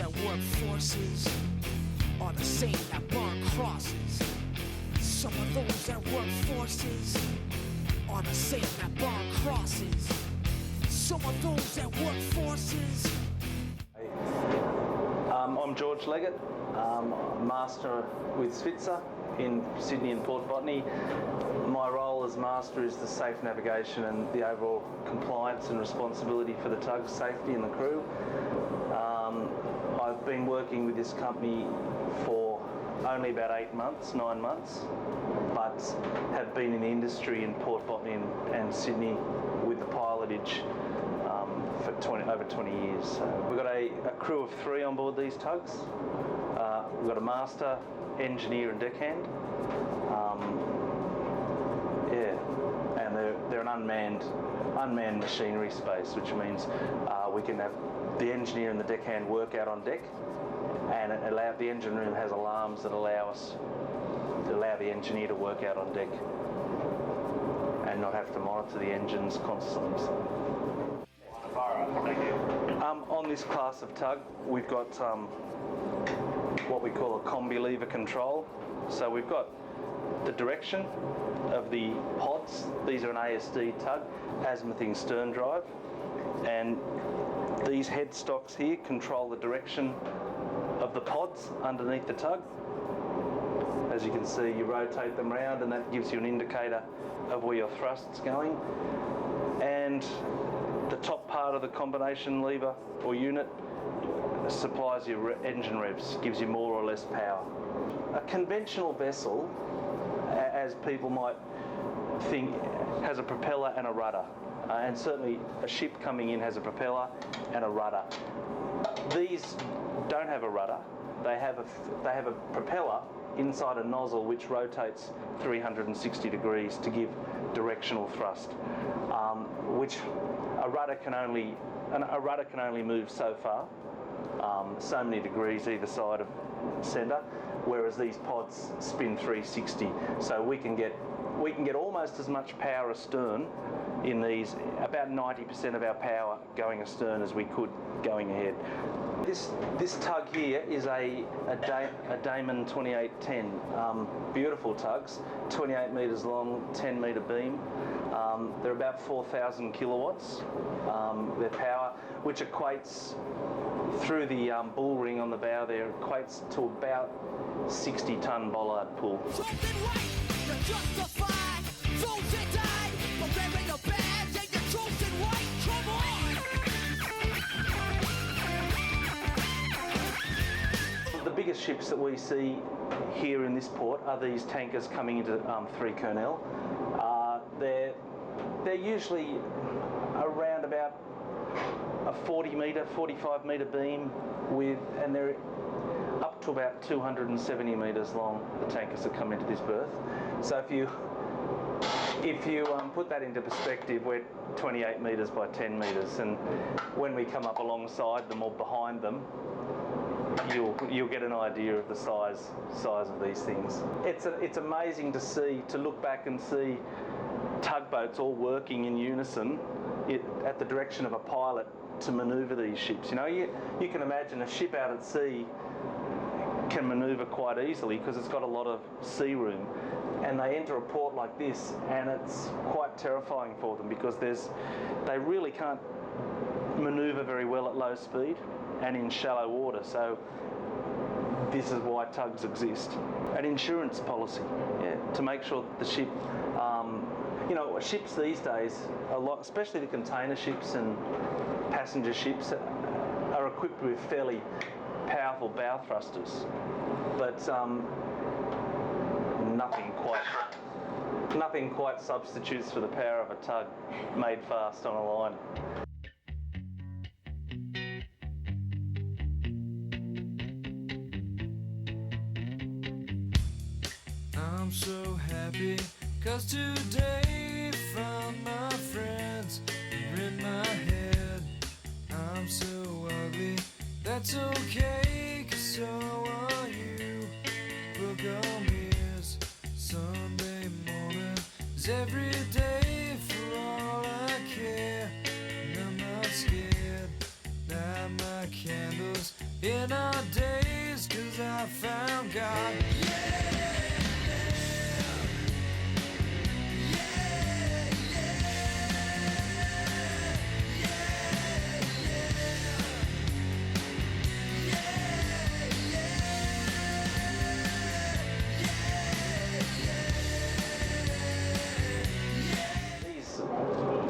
that work forces are the same that burn crosses. Some of those that work forces are the same that burn crosses. Some of those that work forces. I'm George Leggett, Master with Switzer in Sydney and Port Botany. My role as Master is the safe navigation and the overall compliance and responsibility for the tug's safety and the crew. I've been working with this company for only about 8 months, 9 months, but have been in the industry in Port Botany and Sydney with the pilotage for over 20 years. So we've got a crew of 3 on board these tugs. We've got a master, engineer and deckhand. And they're an unmanned machinery space, which means we can have the engineer and the deckhand work out on deck, and the engine room has alarms that allow the engineer to work out on deck and not have to monitor the engines constantly. On this class of tug, we've got what we call a combi lever control. So we've got the direction of the pods. These are an ASD tug, azimuthing stern drive, and these headstocks here control the direction of the pods underneath the tug. As you can see, you rotate them round and that gives you an indicator of where your thrust's going. And the top part of the combination lever or unit supplies your engine revs, gives you more or less power. A conventional vessel, as people might think, has a propeller and a rudder. And certainly a ship coming in has a propeller and a rudder. These don't have a rudder. They have a propeller inside a nozzle which rotates 360 degrees to give directional thrust, which a rudder can only move so far, so many degrees either side of centre, whereas these pods spin 360. So we can get almost as much power astern in these, about 90% of our power going astern as we could going ahead. This tug here is a Damon 2810. Beautiful tugs, 28 metres long, 10 metre beam. They're about 4,000 kilowatts, their power, which equates through the bull ring on the bow there, equates to about 60-tonne bollard pull. The biggest ships that we see here in this port are these tankers coming into 3 Kernel. They're usually around about a 40 metre, 45 metre beam and they're up to about 270 metres long, the tankers that come into this berth. So if you put that into perspective, we're 28 metres by 10 metres, and when we come up alongside them or behind them, you'll get an idea of the size of these things. It's amazing to look back and see tugboats all working in unison at the direction of a pilot to manoeuvre these ships. You know, you can imagine a ship out at sea can manoeuvre quite easily because it's got a lot of sea room, and they enter a port like this and it's quite terrifying for them because they really can't manoeuvre very well at low speed and in shallow water. So this is why tugs exist. An insurance policy, to make sure that the ship, ships these days, a lot, especially the container ships and passenger ships, are equipped with fairly powerful bow thrusters, but nothing quite substitutes for the power of a tug made fast on a line. I'm so happy 'cause today found my friends are in my head. I'm so ugly, that's okay, 'cause so are you. Book on ears, Sunday morning is every day for all I care. And I'm not scared, light my candles in spent our days 'cause I found God.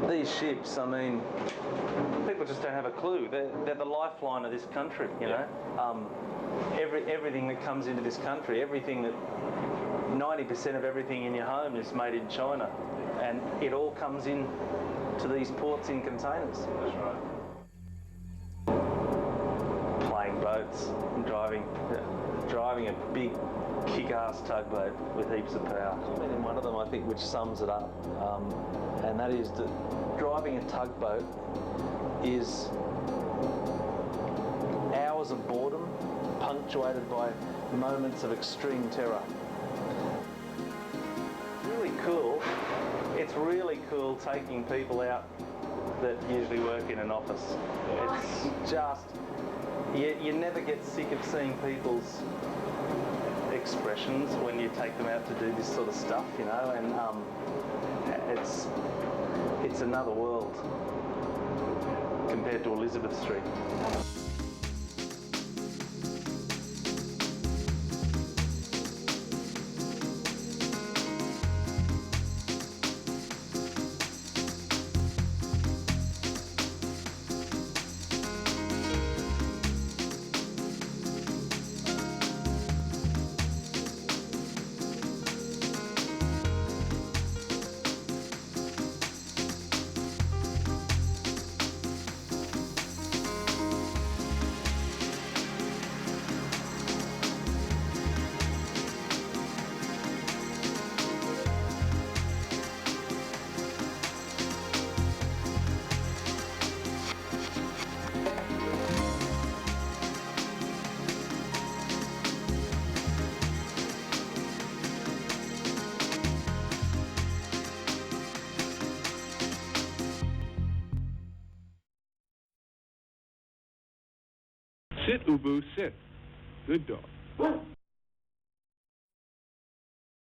These ships, I mean, people just don't have a clue. They're the lifeline of this country, you know. Everything that comes into this country, everything that 90% of everything in your home is made in China, and it all comes in to these ports in containers. That's right. Playing boats, driving a big kick-ass tugboat with heaps of power. Comment in one of them, I think, which sums it up, and that is that driving a tugboat is hours of boredom punctuated by moments of extreme terror. Really cool. It's really cool taking people out that usually work in an office. It's just, you never get sick of seeing people's expressions when you take them out to do this sort of stuff, you know, and it's another world compared to Elizabeth Street. Sit, Ubu, sit. Good dog.